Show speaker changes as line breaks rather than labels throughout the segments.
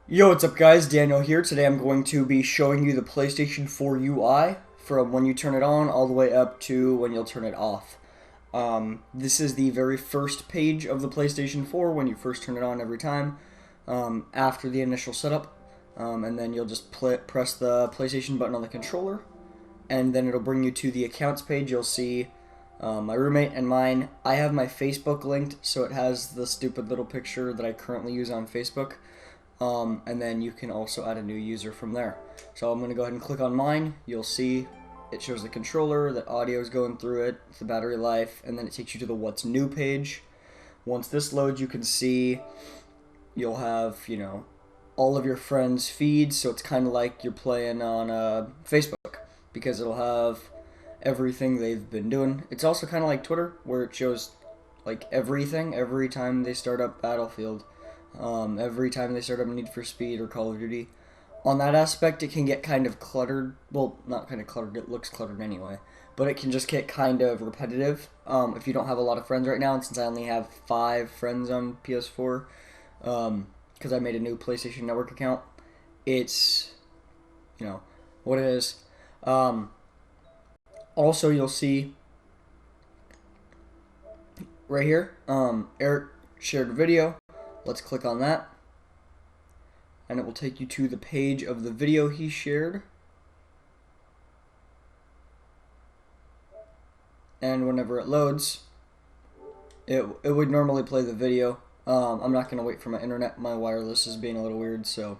Yo, what's up guys? Daniel here. Today I'm going to be showing you the PlayStation 4 UI from when you turn it on all the way up to when you'll turn it off. This is the very first page of the PlayStation 4 when you first turn it on every time after the initial setup. And then you'll just press the PlayStation button on the controller and then it'll bring you to the accounts page. You'll see my roommate and mine. I have my Facebook linked, so it has the stupid little picture that I currently use on Facebook. And then you can also add a new user from there. So I'm going to go ahead and click on mine. You'll see it shows the controller, the audio is going through it, the battery life, and then it takes you to the what's new page. Once this loads, you can see you'll have, all of your friends' feeds, so it's kind of like you're playing on Facebook, because it'll have everything they've been doing. It's also kind of like Twitter, where it shows like everything every time they start up Battlefield. Every time they start up Need for Speed or Call of Duty. On that aspect, it can get kind of cluttered. Well, not kind of cluttered, it looks cluttered anyway. But it can just get kind of repetitive if you don't have a lot of friends right now. And since I only have 5 friends on PS4, because I made a new PlayStation Network account, it's, what it is. Also, you'll see right here, Eric shared a video. Let's click on that, and it will take you to the page of the video he shared. And whenever it loads, it would normally play the video. I'm not going to wait for my internet. My wireless is being a little weird, so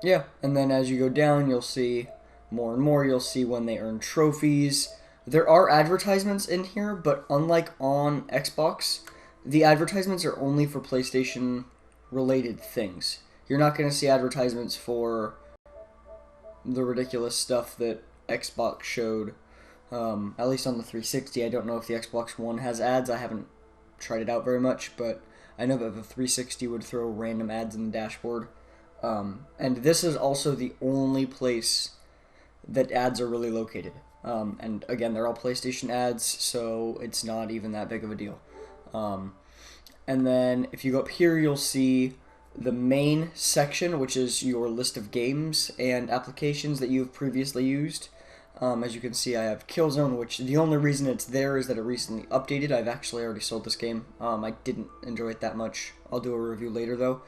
yeah. And then as you go down, you'll see more and more. You'll see when they earn trophies. There are advertisements in here, but unlike on Xbox, the advertisements are only for PlayStation related things. You're not going to see advertisements for the ridiculous stuff that Xbox showed, at least on the 360. I don't know if the Xbox One has ads. I haven't tried it out very much, but I know that the 360 would throw random ads in the dashboard. And this is also the only place that ads are really located. And again, they're all PlayStation ads, so it's not even that big of a deal. And then if you go up here, you'll see the main section, which is your list of games and applications that you've previously used. As you can see, I have Killzone, which the only reason it's there is that it recently updated. I've actually already sold this game. I didn't enjoy it that much. I'll do a review later, though.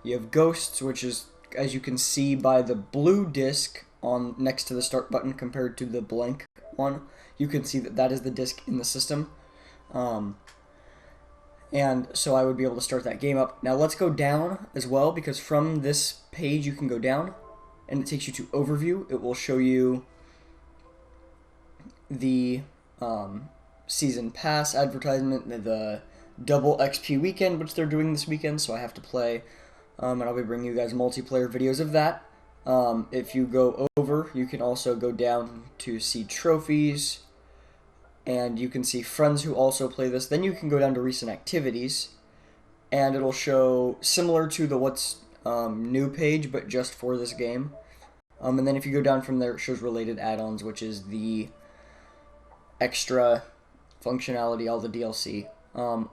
You have Ghosts, which is, as you can see by the blue disc on next to the start button compared to the blank one, you can see that that is the disc in the system. And so I would be able to start that game up. Now let's go down as well, because from this page you can go down and it takes you to overview. It will show you the season pass advertisement, the double XP weekend, which they're doing this weekend, so I have to play, and I'll be bringing you guys multiplayer videos of that. If you go over, you can also go down to see trophies, and you can see friends who also play this. Then you can go down to recent activities, and it'll show similar to the what's new page, but just for this game. And then if you go down from there, it shows related add-ons, which is the extra functionality, all the DLC.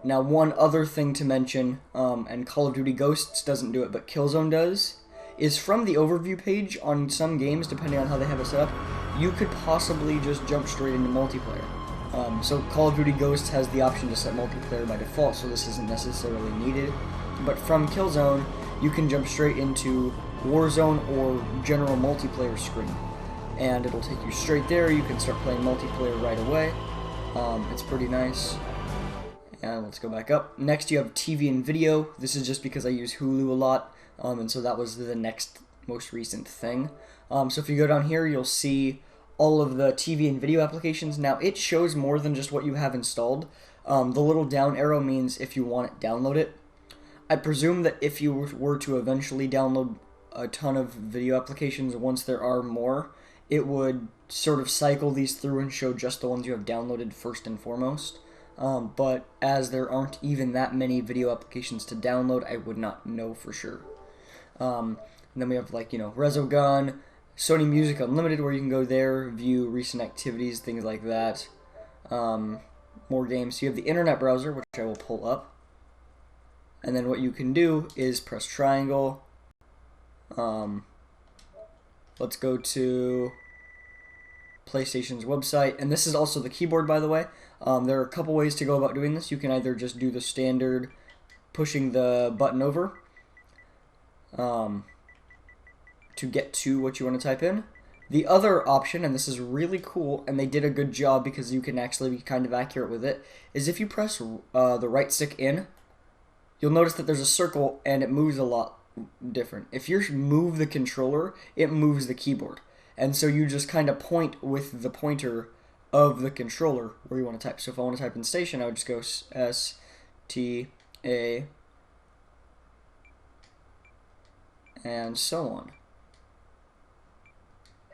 Now, one other thing to mention, and Call of Duty Ghosts doesn't do it, but Killzone does, is from the overview page on some games, depending on how they have it set up, you could possibly just jump straight into multiplayer. So Call of Duty Ghosts has the option to set multiplayer by default, so this isn't necessarily needed. But from Killzone, you can jump straight into Warzone or general multiplayer screen. And it'll take you straight there. You can start playing multiplayer right away. It's pretty nice. And let's go back up. Next you have TV and video. This is just because I use Hulu a lot, and so that was the next most recent thing. So if you go down here, you'll see all of the TV and video applications. Now, it shows more than just what you have installed. The little down arrow means if you want it, download it. I presume that if you were to eventually download a ton of video applications, once there are more, it would sort of cycle these through and show just the ones you have downloaded first and foremost. But as there aren't even that many video applications to download, I would not know for sure. And then we have Resogun, Sony Music Unlimited, where you can go there, view recent activities, things like that. More games. So you have the internet browser, which I will pull up. And then what you can do is press triangle. Let's go to PlayStation's website, and this is also the keyboard, by the way. There are a couple ways to go about doing this. You can either just do the standard pushing the button over to get to what you want to type in. The other option, and this is really cool, and they did a good job because you can actually be kind of accurate with it, is if you press the right stick in, you'll notice that there's a circle and it moves a lot different. If you move the controller, it moves the keyboard. And so you just kind of point with the pointer of the controller where you want to type. So if I want to type in station, I would just go S-T-A and so on.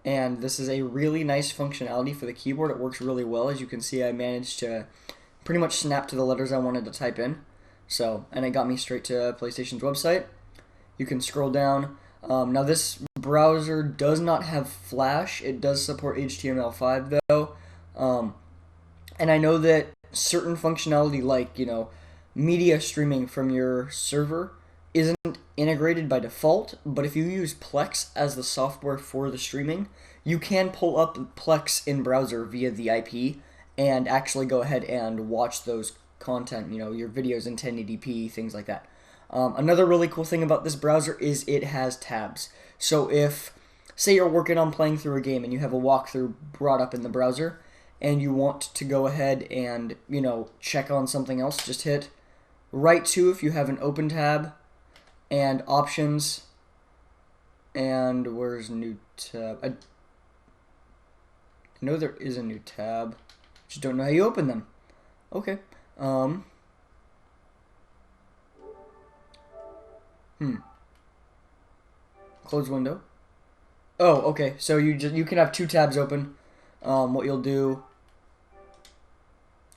And this is a really nice functionality for the keyboard. It works really well. As you can see, I managed to pretty much snap to the letters I wanted to type in. So, and it got me straight to PlayStation's website. You can scroll down. Now this browser does not have Flash. It does support HTML5 though. And I know that certain functionality like, media streaming from your server isn't integrated by default, but if you use Plex as the software for the streaming, you can pull up Plex in browser via the IP and actually go ahead and watch those content, your videos in 1080p, things like that. Another really cool thing about this browser is it has tabs. So if, say you're working on playing through a game and you have a walkthrough brought up in the browser and you want to go ahead and, check on something else, just hit right 2 if you have an open tab, and options, and where's new tab? I know there is a new tab, just don't know how you open them. Okay. Close window. Oh, okay. So you can have 2 tabs open. What you'll do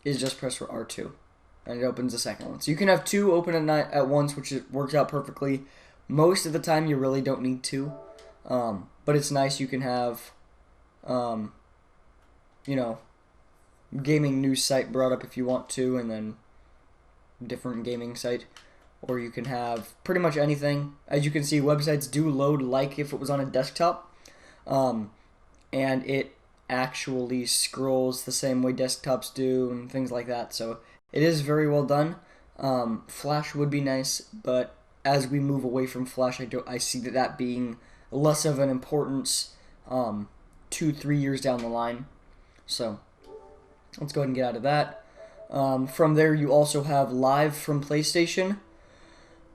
is just press R2, and it opens the second one. So you can have 2 open at once, which works out perfectly. Most of the time, you really don't need 2, but it's nice. You can have, gaming news site brought up if you want to, and then different gaming site. Or you can have pretty much anything. As you can see, websites do load like if it was on a desktop, and it actually scrolls the same way desktops do and things like that. So it is very well done. Flash would be nice, but as we move away from Flash, I see that being less of an importance 2-3 years down the line. So let's go ahead and get out of that. From there, you also have Live from PlayStation,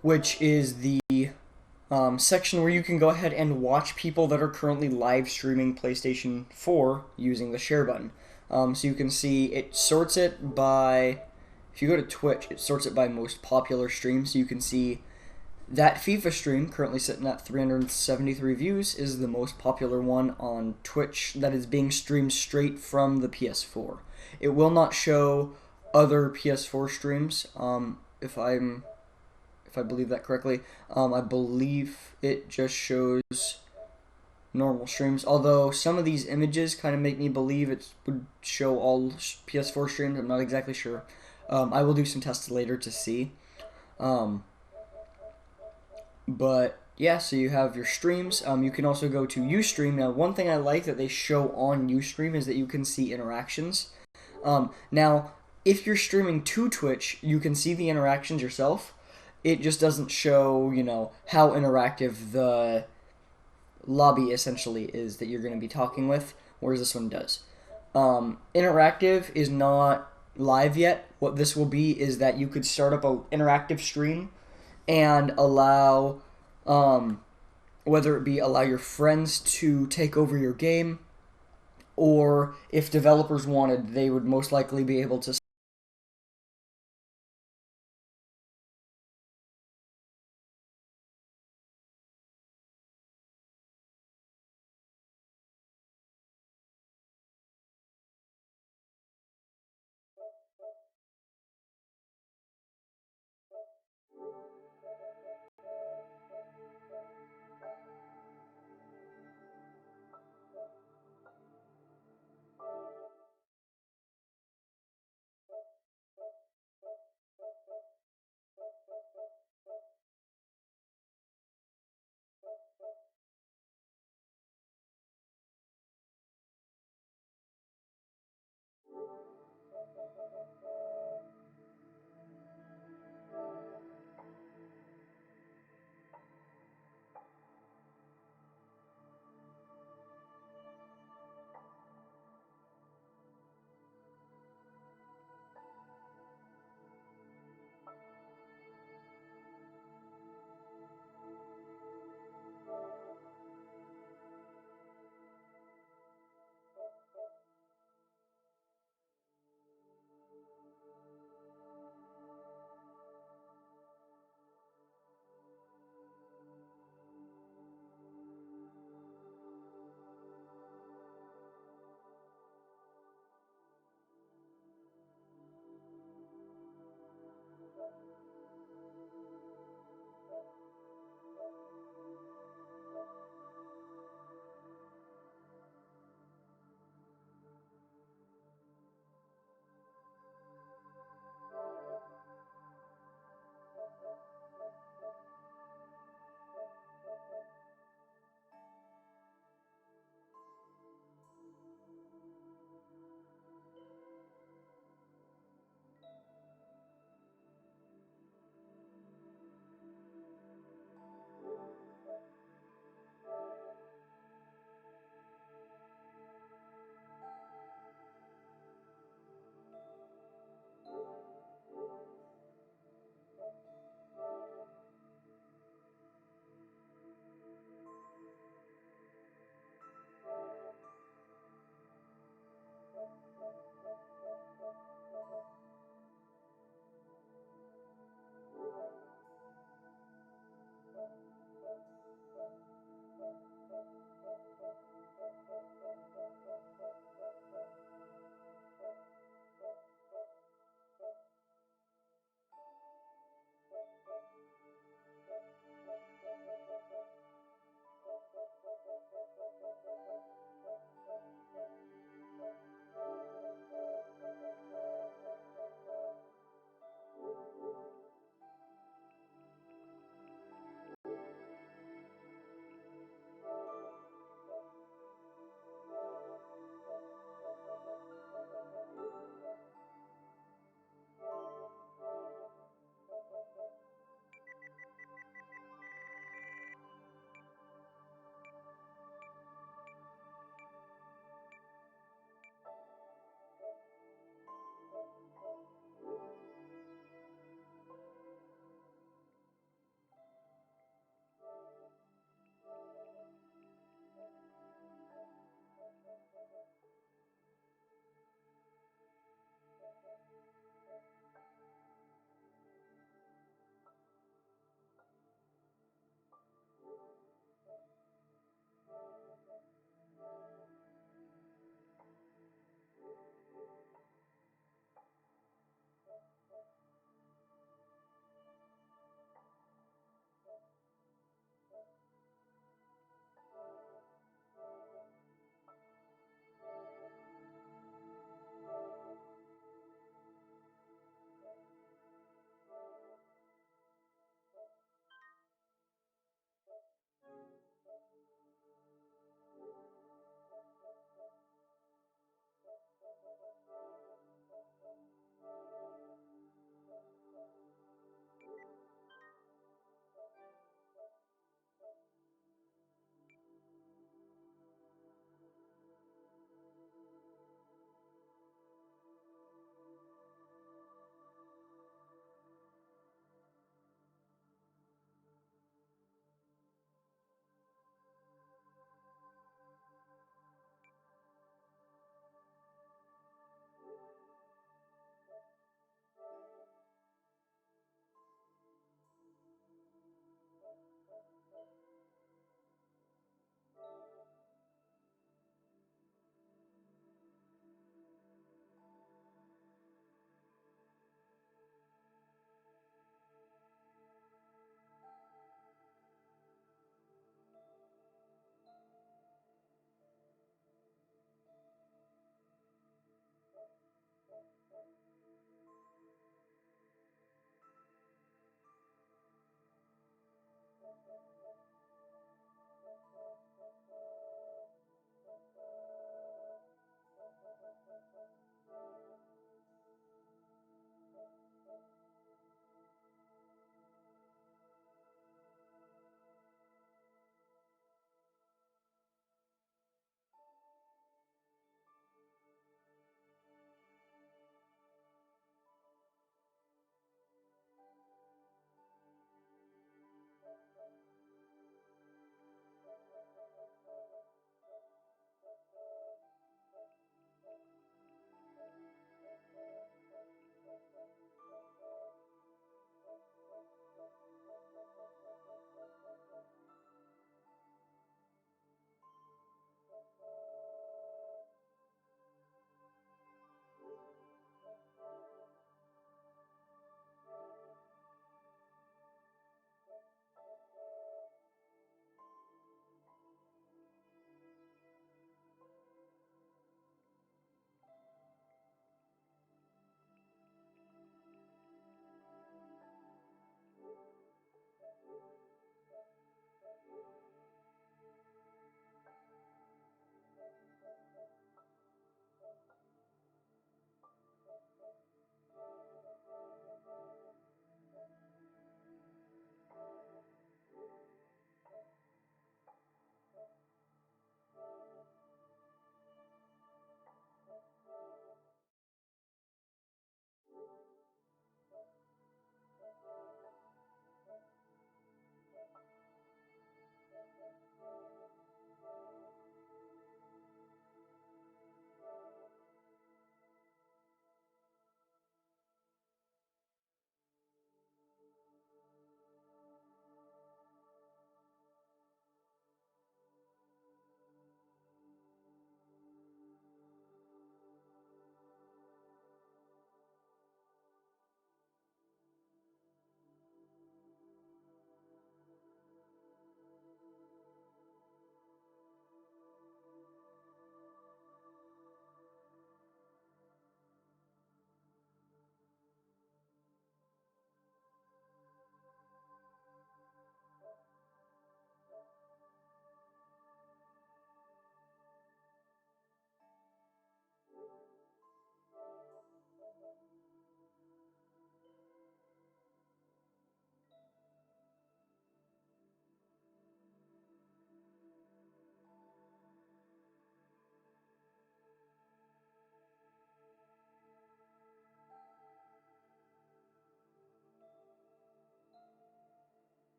which is the section where you can go ahead and watch people that are currently live streaming PlayStation 4 using the share button. So you can see it sorts it by, if you go to Twitch, it sorts it by most popular streams. So you can see that FIFA stream, currently sitting at 373 views, is the most popular one on Twitch that is being streamed straight from the PS4. It will not show other PS4 streams, if I believe that correctly. I believe it just shows normal streams, although some of these images kind of make me believe it would show all PS4 streams. I'm not exactly sure. I will do some tests later to see. But yeah, so you have your streams. You can also go to Ustream. Now, one thing I like that they show on Ustream is that you can see interactions. Now, if you're streaming to Twitch, you can see the interactions yourself. It just doesn't show, how interactive the lobby essentially is that you're going to be talking with, whereas this one does. Interactive is not live yet. What this will be is that you could start up an interactive stream and allow, whether it be allow your friends to take over your game, or if developers wanted, they would most likely be able to